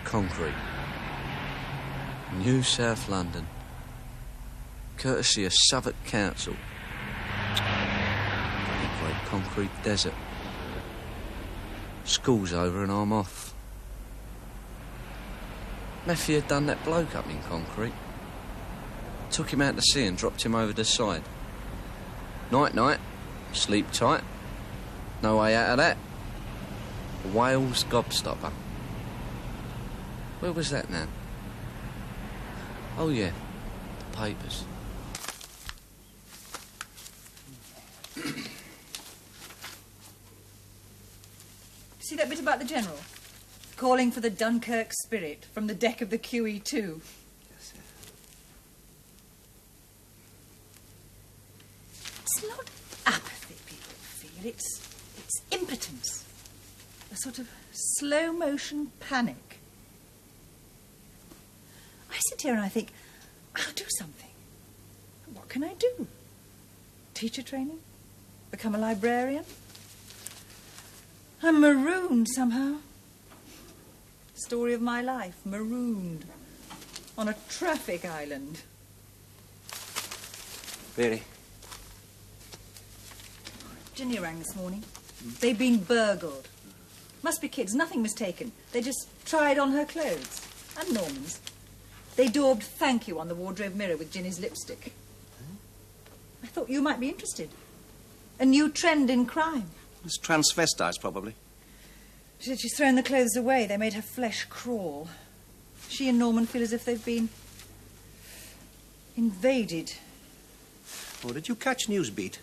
Concrete. New South London. Courtesy of Southwark Council. Bloody great concrete desert. School's over and I'm off. Meffy had done that bloke up in concrete. Took him out to sea and dropped him over the side. Night-night. Sleep tight. No way out of that. Wales gobstopper. Where was that now? Oh, yeah. The papers. See that bit about the General? Calling for the Dunkirk spirit from the deck of the QE2. Yes, sir. It's not apathy people feel. It's impotence. A sort of slow-motion panic. I sit here and I think, I'll do something. What can I do? Teacher training? Become a librarian? I'm marooned somehow. Story of my life, marooned. On a traffic island. Really? Ginny rang this morning. They've been burgled. Must be kids, nothing was taken. They just tried on her clothes. And Norman's. They daubed thank you on the wardrobe mirror with Ginny's lipstick. I thought you might be interested. A new trend in crime. It's transvestites, probably. She said she's thrown the clothes away. They made her flesh crawl. She and Norman feel as if they've been invaded. Oh, did you catch Newsbeat?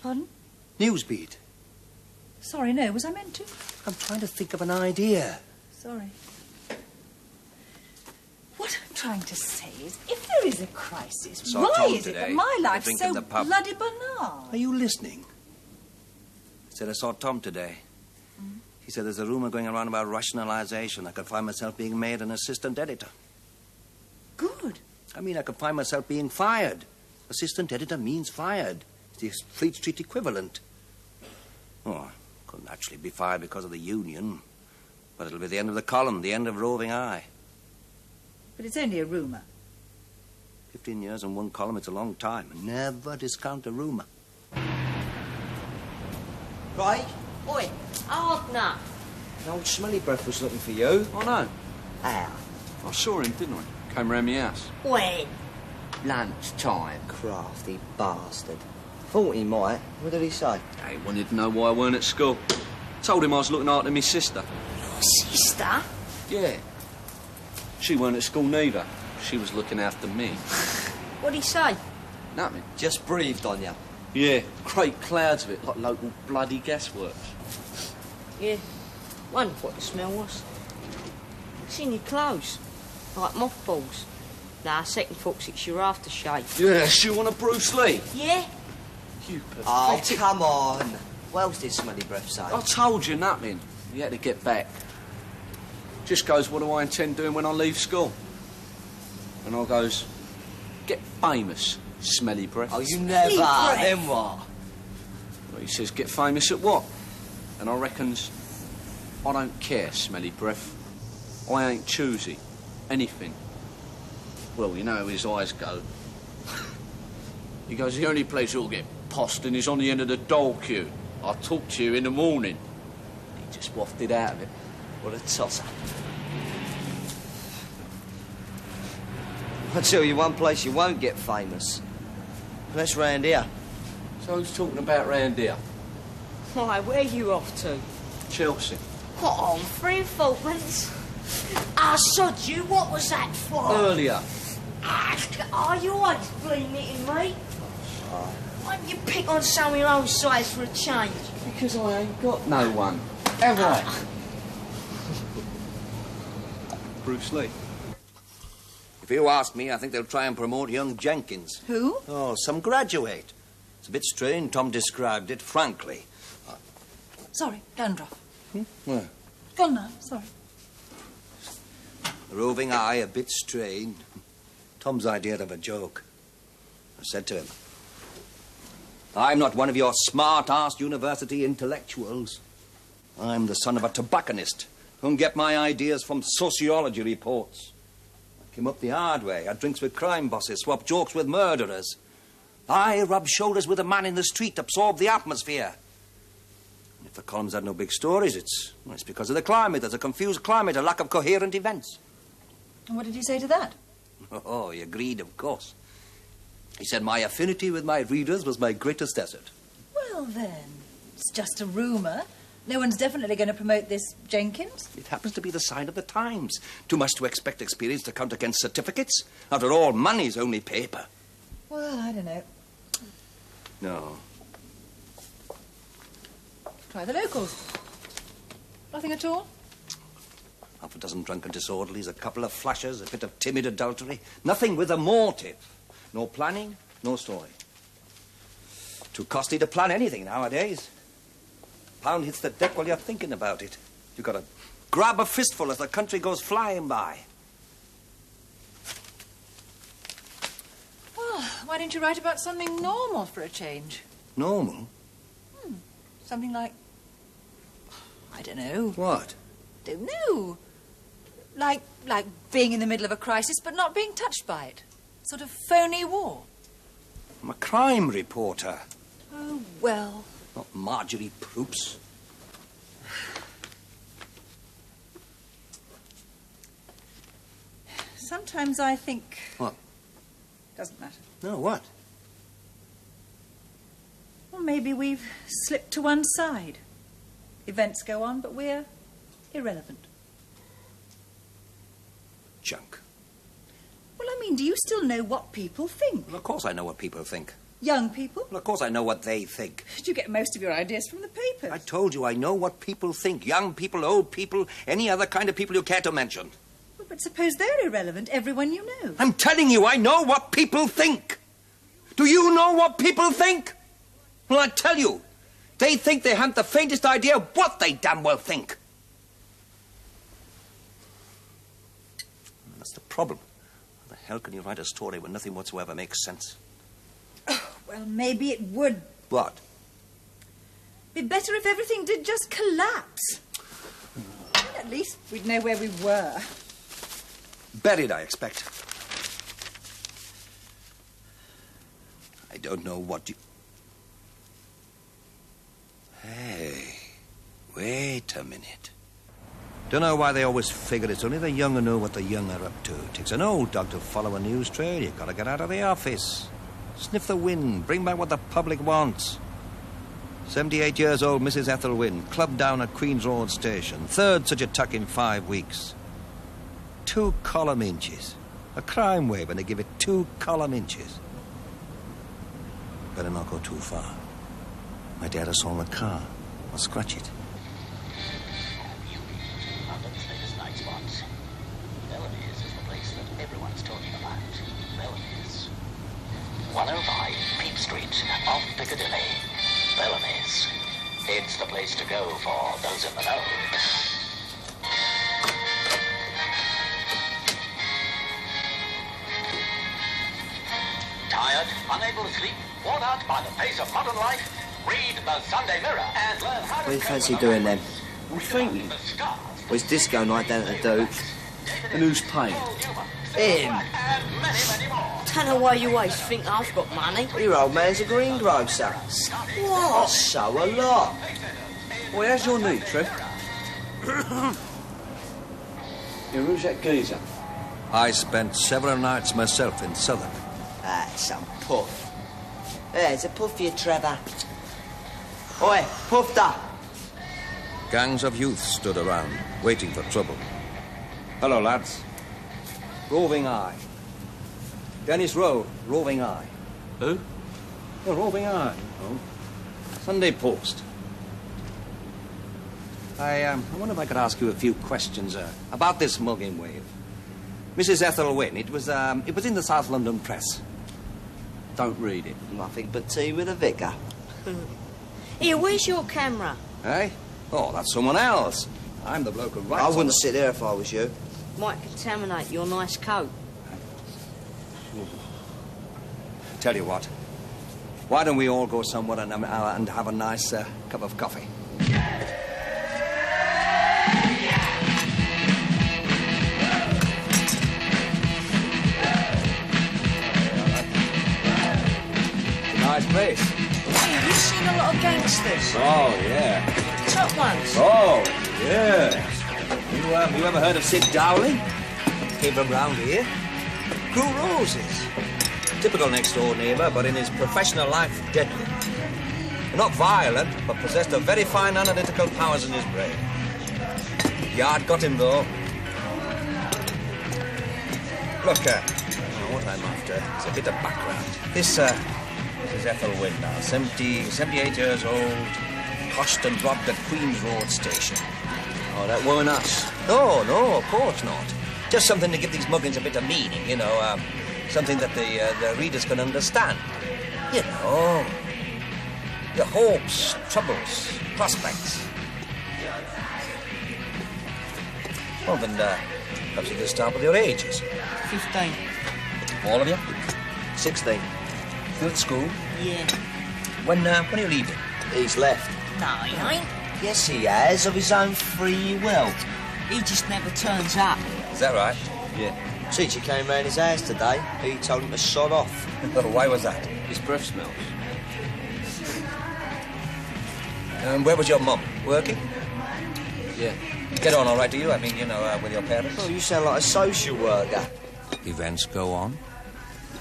Pardon? Newsbeat. Sorry, no. Was I meant to? I'm trying to think of an idea. Sorry. What I'm trying to say is, if there is a crisis, Saw why Tom is it today. that my life's Drink so in the pub. bloody banal? Are you listening? He said I saw Tom today. He said there's a rumour going around about rationalisation. I could find myself being made an assistant editor. Good. I mean, I could find myself being fired. Assistant editor means fired. It's the Fleet Street equivalent. Oh, I couldn't actually be fired because of the union. But it'll be the end of the column, the end of Roving Eye. But it's only a rumour. 15 years in one column, it's a long time. Never discount a rumour. Craig? Oi, hard nut. An old smelly breath was looking for you. I know. How? I saw him, didn't I? Came round my house. When? Lunchtime. Crafty bastard. Thought he might. What did he say? He wanted to know why I weren't at school. Told him I was looking after my sister. Your sister? Yeah. She weren't at school neither. She was looking after me. What'd he say? Nothing. Just breathed on you. Yeah, great clouds of it, like local bloody gasworks. Yeah. Wondered what the smell was. Seen your clothes. Like mothballs. Nah, second thoughts it's your aftershave. Yeah, she want a Bruce Lee. Yeah? You Oh, pathetic... come on. What else did smelly breath say? I told you nothing. You had to get back. Just goes, what do I intend doing when I leave school? And I goes, get famous, smelly breath. Oh, you never. breath. Then what? Well, he says, get famous at what? And I reckons, I don't care, smelly breath. I ain't choosy. Anything. Well, you know how his eyes go. He goes, the only place you'll get possed in is on the end of the dole queue. I'll talk to you in the morning. He just wafted out of it. What a tosser. I'll tell you one place you won't get famous. That's round here. So who's talking about round here? Why, where you off to? Chelsea. What on, 3 and 4pence? I sod you, what was that for? Earlier. Ah, you always blame it in me. Why don't you pick on some of your own size for a change? Because I ain't got no one. Have I? Bruce Lee. If you ask me, I think they'll try and promote young Jenkins. Who? Oh, some graduate. It's a bit strange. Tom described it frankly. Sorry, Dandruff. Where? Gone now, sorry. Roving eye, a bit strained. Tom's idea of a joke. I said to him, I'm not one of your smart-ass university intellectuals. I'm the son of a tobacconist who'll get my ideas from sociology reports. I came up the hard way. I drinks with crime bosses, swap jokes with murderers. I rub shoulders with a man in the street, absorb the atmosphere. And if the columns had no big stories, it's because of the climate. There's a confused climate, a lack of coherent events. And what did he say to that? Oh, he agreed, of course. He said my affinity with my readers was my greatest asset. Well, then, it's just a rumour. No one's definitely going to promote this Jenkins. It happens to be the sign of the times. Too much to expect experience to count against certificates. After all, money's only paper. Well, I don't know. No. Try the locals. Nothing at all? Half a dozen drunken disorderlies, a couple of flashers, a bit of timid adultery. Nothing with a motive. No planning, no story. Too costly to plan anything nowadays. Pound hits the deck while you're thinking about it. You've got to grab a fistful as the country goes flying by. Well, why don't you write about something normal for a change? Normal? Something like... I don't know. What? Don't know. Like being in the middle of a crisis but not being touched by it. Sort of phony war. I'm a crime reporter. Oh, well... Not Marjorie Proops. Sometimes I think... What? Doesn't matter. No, what? Well, maybe we've slipped to one side. Events go on, but we're irrelevant. Junk. Well, I mean, do you still know what people think? Well, of course I know what people think. Young people? Well, of course I know what they think. Did you get most of your ideas from the papers? I told you I know what people think. Young people, old people, any other kind of people you care to mention. Well, but suppose they're irrelevant, everyone you know. I'm telling you, I know what people think. Do you know what people think? Well, I tell you, they think they haven't the faintest idea what they damn well think. That's the problem. How the hell can you write a story when nothing whatsoever makes sense? Oh, well, maybe it would What? be better if everything did just collapse. Well, at least we'd know where we were. Buried, I expect. I don't know what you... Hey, wait a minute. Don't know why they always figure it's only the young who know what the young are up to. Takes an old dog to follow a news trail. You gotta get out of the office. Sniff the wind. Bring back what the public wants. 78 years old Mrs. Ethel Wynne, clubbed down at Queen's Road Station. Third such attack in 5 weeks. 2 column inches. A crime wave, and they give it 2 column inches. Better not go too far. My dad has stolen a car. I'll scratch it. London's latest night spots. Bellamy's is the place that everyone's talking about. Bellamy's. 105 Peep Street, off Piccadilly. Bellamy's. It's the place to go for those in the know. Tired, unable to sleep, worn out by the pace of modern life? Read the Sunday Mirror and learn how to... What do you fancy doing then? I'm thinking. Well, it's disco night down at the Duke. And who's paying? Him. Don't know why you always think I've got money. Your old man's a greengrocer. What? So a lot. Well, how's your knee, Trev? Yeah, who's that geezer? I spent several nights myself in Southwark. Ah, some puff. There's a puff for you, Trevor. Oi, Puffter. Gangs of youth stood around, waiting for trouble. Hello, lads. Roving Eye. Dennis Road, Roving Eye. Who? Well, roving on. Oh. Sunday Post. I wonder if I could ask you a few questions about this mugging wave. Mrs. Ethel Wynne, it was in the South London Press. Don't read it. Nothing but tea with a vicar. Here, where's your camera? Eh? Oh, that's someone else. I'm the bloke who writes. I on wouldn't the- sit there if I was you. Might contaminate your nice coat. Tell you what. Why don't we all go somewhere and have a nice cup of coffee? Nice place. Hey, have you seen a lot of gangsters? Oh, yeah. Top ones. Oh, yeah. You ever heard of Sid Dowling? Came from round here. Grew roses. Typical next-door neighbour, but in his professional life, deadly. Not violent, but possessed of very fine analytical powers in his brain. Yard got him, though. Look, what I'm after is a bit of background. This is Ethel Wynne now, 78 years old, hushed and robbed at Queen's Road Station. Oh, that weren't us. No, of course not. Just something to give these muggings a bit of meaning, you know, something that the readers can understand. You know, your hopes, troubles, prospects. Well, then, perhaps you can start with your ages. 15. All of you? 16. Still at school? Yeah. When are you leaving? He's left. No, he ain't. Yes, he has, of his own free will. He just never turns up. Is that right? Yeah. Teacher came round his house today. He told him to sod off. Why was that? His breath smells. Where was your mum? Working? Yeah. Get on all right, do you? I mean, you know, with your parents? Oh, you sound like a social worker. Events go on,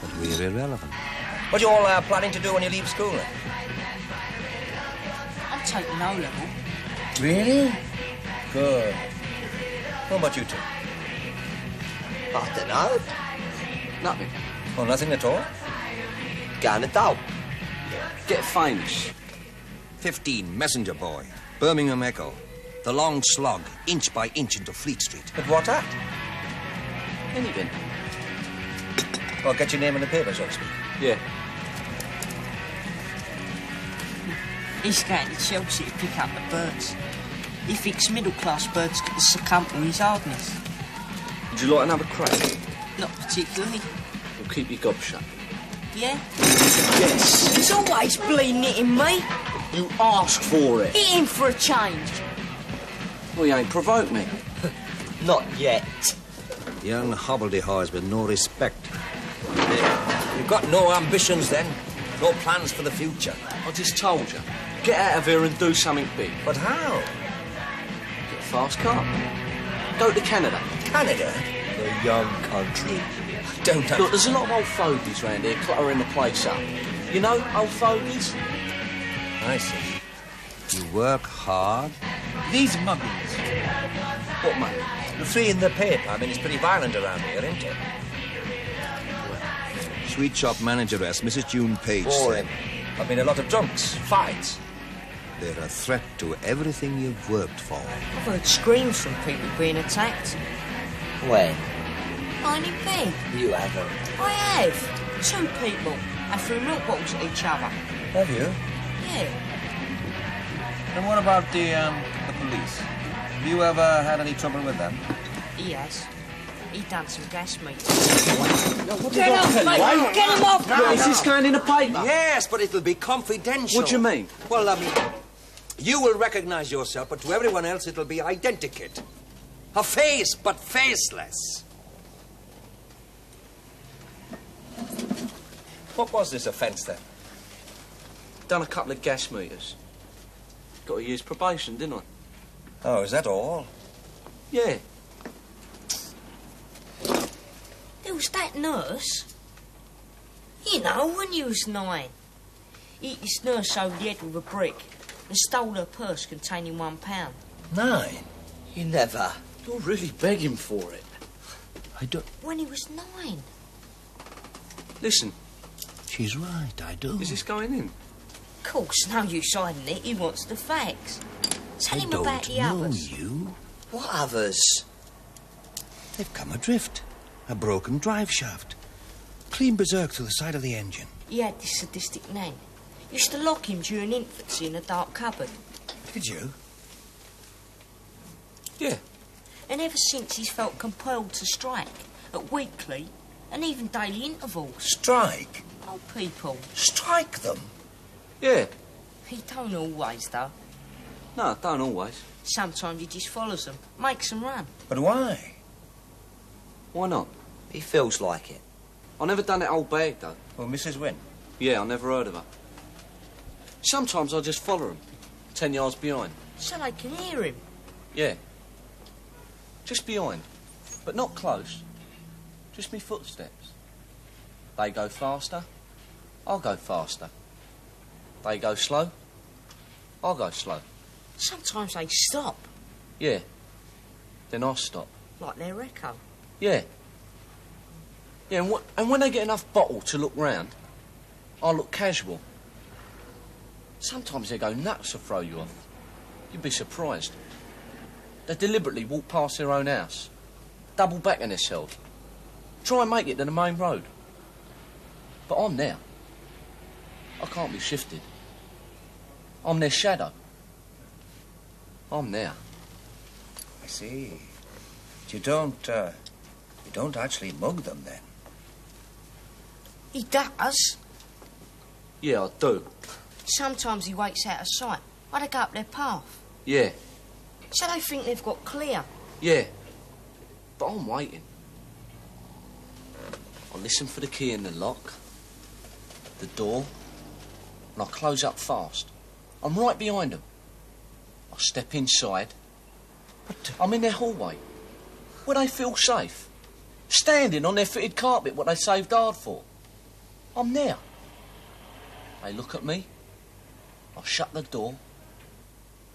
but we're irrelevant. What are you all planning to do when you leave school, then? I'm taking O-level. Really? Good. What about you two? I don't know. Nothing. Oh, nothing at all? Going to dope. Get famous. 15, Messenger Boy, Birmingham Echo. The long slog, inch by inch into Fleet Street. But what at? Anything. Or get your name in the paper, so to speak. Yeah. He's going to Chelsea to pick up the birds. He thinks middle-class birds could succumb to his hardness. Would you like another crack? Not particularly. Or keep your gob shut? Yeah? Yes. He's always bleeding it in me. You asked for it. Hit him for a change. Well, you ain't provoked me. Not yet. Young hobbledehoys with no respect. You've got no ambitions, then? No plans for the future? I just told you. Get out of here and do something big. But how? Get a fast car. Go to Canada. Canada? The young country. Don't have... Look, there's a lot of old fogies round here cluttering the place up. You know, old fogies? I see. You work hard. These muggings. What, mate? The three in the paper. I mean, it's pretty violent around here, isn't it? Sweet shop manageress, Mrs. June Page. Boring. I mean, a lot of drunks, fights. They're a threat to everything you've worked for. I've heard screams from people being attacked. When? Mine in bed. You haven't. I have. 2 people. And threw milk bottles at each other. Have you? Yeah. And what about the police? Have you ever had any trouble with them? He has. He done some gas meters. Get off, mate! Get him off, No, is this going in the paper? Yes, but it'll be confidential. What do you mean? Well, you will recognize yourself, but to everyone else it'll be identikit. A face, but faceless. What was this offence, then? Done a couple of gas meters. Got to use probation, didn't I? Oh, is that all? Yeah. There was that nurse. You know, when you was 9. Hit this nurse over the head with a brick and stole her purse containing £1. 9? You never. You're really begging for it. I don't... When he was 9. Listen, She's right, I do. Is this going in? Of course, no use hiding it. He wants the facts. Tell I him about don't the know others. you. What others? They've come adrift. A broken drive shaft. Clean berserk through the side of the engine. He had this sadistic nan. Used to lock him during infancy in a dark cupboard. Did you? Yeah. And ever since he's felt compelled to strike at weekly and even daily intervals. Strike? Old people. Strike them? Yeah. He don't always, though. No, don't always. Sometimes he just follows them, makes them run. But why? Why not? He feels like it. I never done that old bag, though. Well, Mrs. Wynne. Yeah, I never heard of her. Sometimes I just follow 'em, 10 yards behind. So they can hear him. Yeah. Just behind. But not close. Just me footsteps. They go faster, I'll go faster. They go slow, I'll go slow. Sometimes they stop, Yeah. Then I stop. like their echo. Yeah. Yeah, and when they get enough bottle to look round, I look casual. Sometimes they go nuts to throw you off. You'd be surprised. They deliberately walk past their own house, double back on themselves, try and make it to the main road. But I'm there. I can't be shifted. I'm their shadow. I'm there. I see. But you don't actually mug them, then? He does. Yeah, I do. Sometimes he waits out of sight while they go up their path. Yeah, So they think they've got clear. yeah. But I'm waiting. I listen for the key in the lock, the door, and I close up fast. I'm right behind them. I step inside. But I'm in their hallway, where they feel safe, standing on their fitted carpet, what they saved hard for. I'm there. They look at me. I shut the door,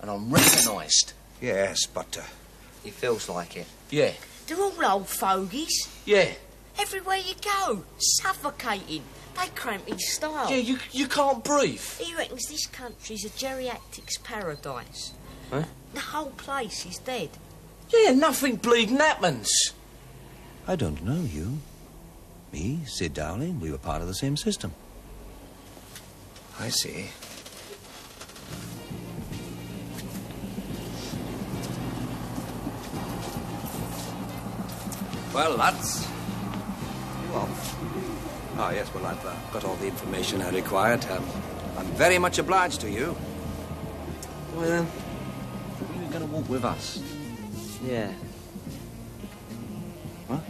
and I'm recognised. Yes, but... He feels like it. Yeah, They're all old fogies. yeah. Everywhere you go, suffocating. They cramp his style. Yeah, you can't breathe. He reckons this country's a geriatrics paradise. Huh? The whole place is dead. Yeah, nothing bleeding happens. I don't know you. Me, Sid Dowling, we were part of the same system. I see. Well, lads. You off? Oh, yes, well, I've got all the information I required. I'm very much obliged to you. Well, you're going to walk with us. Yeah. What?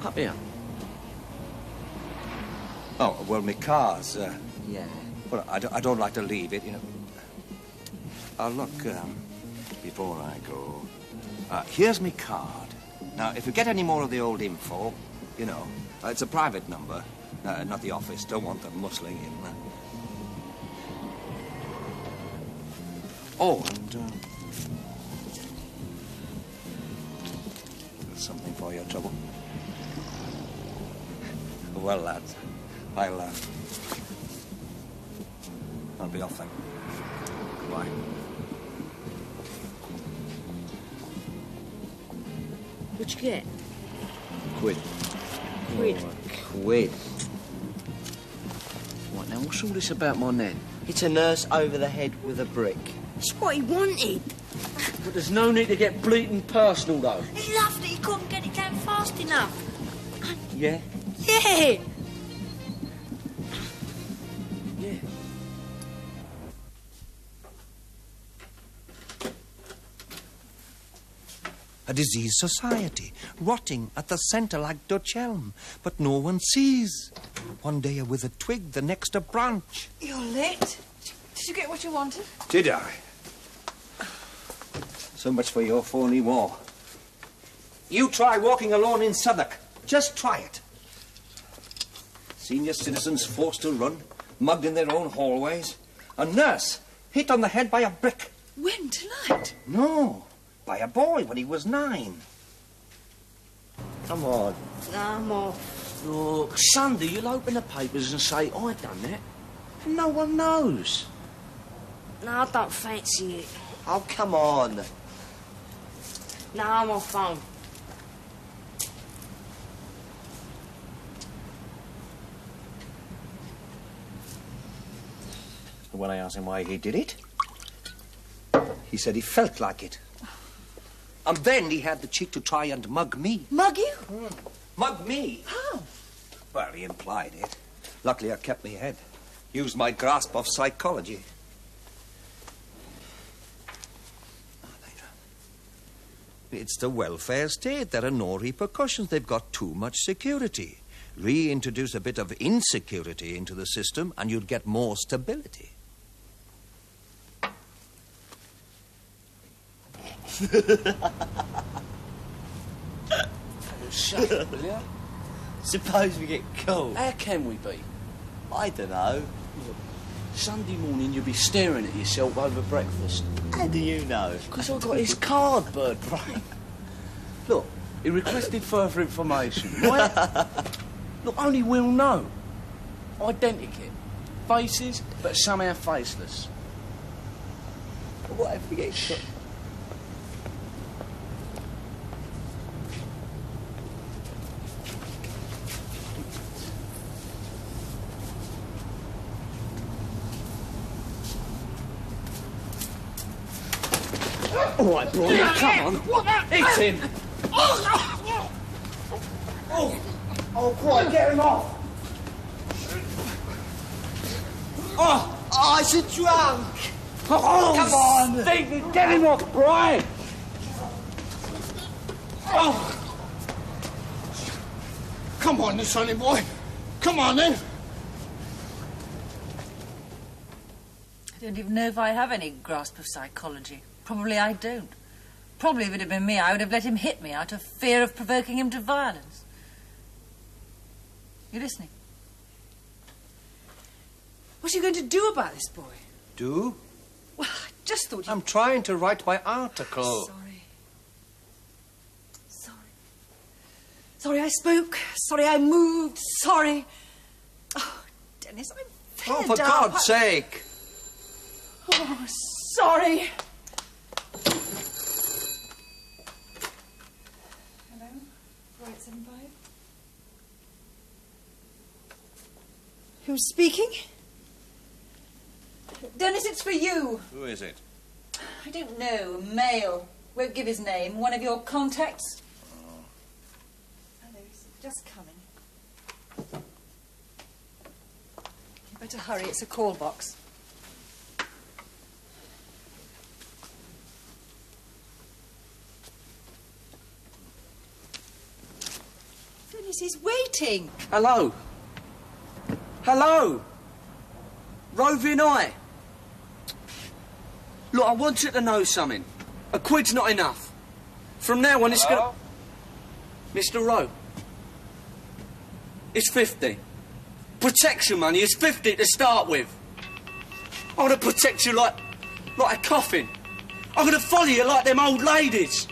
Up here. Oh, well, my car's... Yeah. Well, I don't like to leave it, you know. Oh, look, before I go... here's my card. Now, if you get any more of the old info, you know, it's a private number, not the office. Don't want them muscling in. Oh, and, there's something for your trouble. Well, lads, I'll be off then. Goodbye. What'd you get? Quid. Quid. Quid. Right, now, what's all this about my nan? Hit a nurse over the head with a brick. That's what he wanted. But there's no need to get bleating personal, though. He loved it. He couldn't get it down fast enough. Yeah? Yeah. Yeah. A diseased society, rotting at the centre like Dutch elm, but no one sees. One day a withered twig, the next a branch. You're late. Did you get what you wanted? Did I? So much for your phony war. You try walking alone in Southwark. Just try it. Senior citizens forced to run, mugged in their own hallways. A nurse hit on the head by a brick. When? Tonight? No, by a boy when he was 9. Come on. I'm off. Look, Sunday you'll open the papers and say, I done that. And no one knows. No, I don't fancy it. Oh, come on. No, I'm on phone. When I asked him why he did it, he said he felt like it. And then he had the cheek to try and mug me. Mug you? Mug me? How? Well, he implied it. Luckily, I kept my head. Used my grasp of psychology. It's the welfare state. There are no repercussions. They've got too much security. Reintroduce a bit of insecurity into the system, and you'd get more stability. Shut up, will you? Suppose we get caught. How can we be? I don't know. Sunday morning you'll be staring at yourself over breakfast. How do you know? Because I got his card, Bird Brain. Look, he requested further information, right? Look, only we'll know. Identikit. Faces, but somehow faceless. What if we get caught? All right, Brian, come on. Hit him. Oh, boy, get him off. Oh, it's a drunk. Oh, Come on. Stephen, get him off, Brian. Oh. Come on, then, sonny boy. Come on, then. I don't even know if I have any grasp of psychology. Probably I don't. Probably if it had been me, I would have let him hit me out of fear of provoking him to violence. You listening? What are you going to do about this boy? Do? Well, I just thought you... I'm trying to write my article. Sorry I spoke. Sorry I moved. Sorry. Oh, Dennis, I'm fed Oh, for up. God's sake. Oh, sorry. Hello? 4875? Who's speaking? Dennis, it's for you. Who is it? I don't know. A male. Won't give his name. One of your contacts. Hello, he's just coming. You better hurry. It's a call box. Dennis, he's waiting. Hello. Hello. Roving Eye. Look, I want you to know something. A quid's not enough. From now on, it's gonna... Mr. Rowe. It's 50. Protection money is 50 to start with. I'm gonna protect you like a coffin. I'm gonna follow you like them old ladies.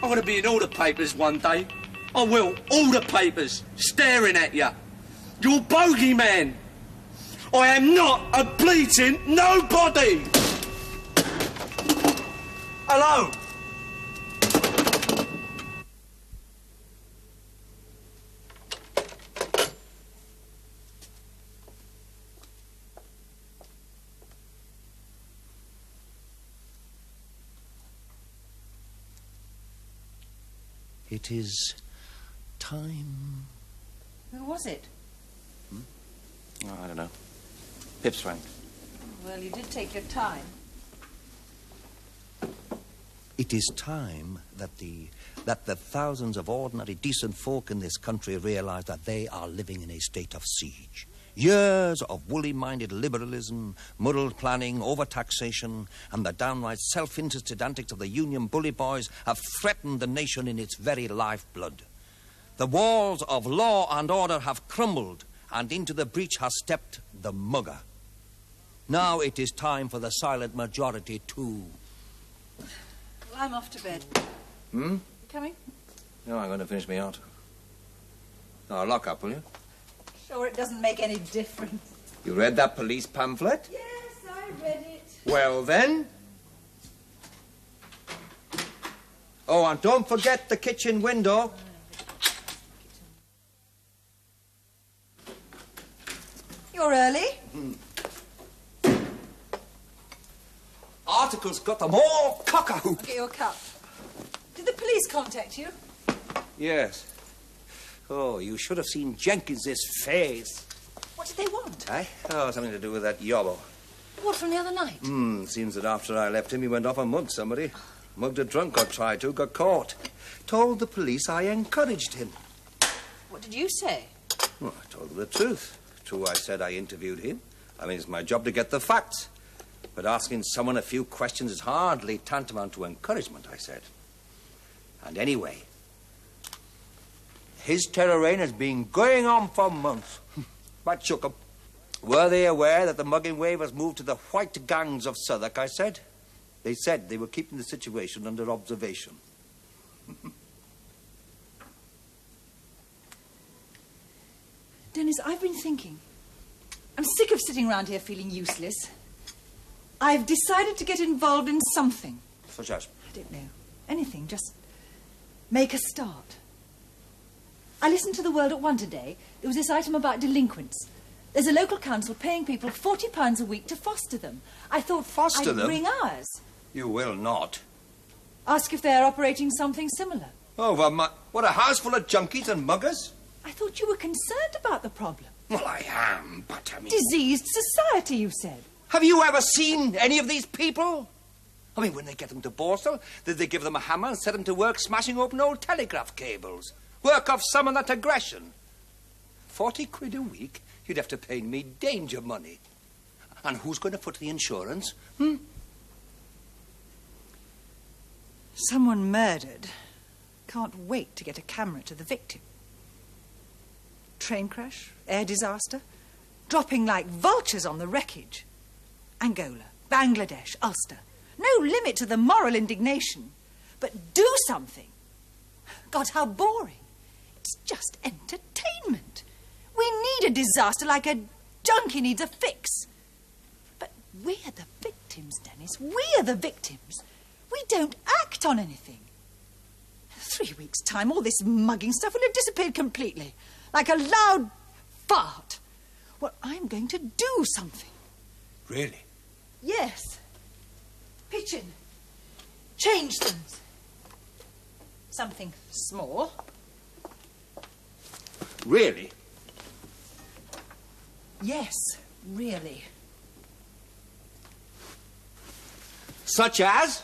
I'm gonna be in all the papers one day. I will. All the papers. Staring at you. You're bogeyman. I am not a bleating nobody. Hello. It is time. Who was it? Oh, I don't know. Pip's friend. Well, you did take your time. It is time that the thousands of ordinary, decent folk in this country realize that they are living in a state of siege. Years of woolly-minded liberalism, muddled planning, overtaxation, and the downright self-interested antics of the union bully boys have threatened the nation in its very lifeblood. The walls of law and order have crumbled, and into the breach has stepped the mugger. Now it is time for the silent majority to... Well, I'm off to bed. Hmm? You coming? No, I'm going to finish my article. Now, lock up, will you? Sure, it doesn't make any difference. You read that police pamphlet? Yes, I read it. Well, then. Oh, and don't forget the kitchen window. You're early. Article's got them all cock-a-hoop. I'll get your cup. Did the police contact you? Yes. Oh, you should have seen Jenkins's face. What did they want? Eh? Oh, something to do with that yobbo. What, from the other night? Seems that after I left him, he went off and mugged somebody. Mugged a drunk or tried to, got caught. Told the police I encouraged him. What did you say? Well, I told them the truth. True, I said I interviewed him. I mean, it's my job to get the facts. But asking someone a few questions is hardly tantamount to encouragement, I said. And anyway, his terror reign has been going on for months. But shook 'em. Were they aware that the mugging wave has moved to the white gangs of Southwark, I said. They said they were keeping the situation under observation. Dennis, I've been thinking. I'm sick of sitting around here feeling useless. I've decided to get involved in something. Such as? I don't know. Anything, just make a start. I listened to The World at One today. There was this item about delinquents. There's a local council paying people £40 a week to foster them. I thought Foster I'd them? ring ours. You will not. Ask if they're operating something similar. Oh, well, what, a house full of junkies and muggers? I thought you were concerned about the problem. Well, I am, but I mean... Diseased society, you said. Have you ever seen any of these people? I mean, when they get them to Borstal, they give them a hammer and set them to work smashing open old telegraph cables. Work off some of that aggression. 40 quid a week? You'd have to pay me danger money. And who's going to foot the insurance? Someone murdered. Can't wait to get a camera to the victim. Train crash, air disaster, dropping like vultures on the wreckage. Angola, Bangladesh, Ulster. No limit to the moral indignation. But do something. God, how boring. It's just entertainment. We need a disaster like a junkie needs a fix. But we're the victims, Dennis. We're the victims. We don't act on anything. 3 weeks' time, all this mugging stuff will have disappeared completely. Like a loud fart. Well, I'm going to do something. Really? Yes. Pitch in. Change things. Something small. Really? Yes, really. Such as?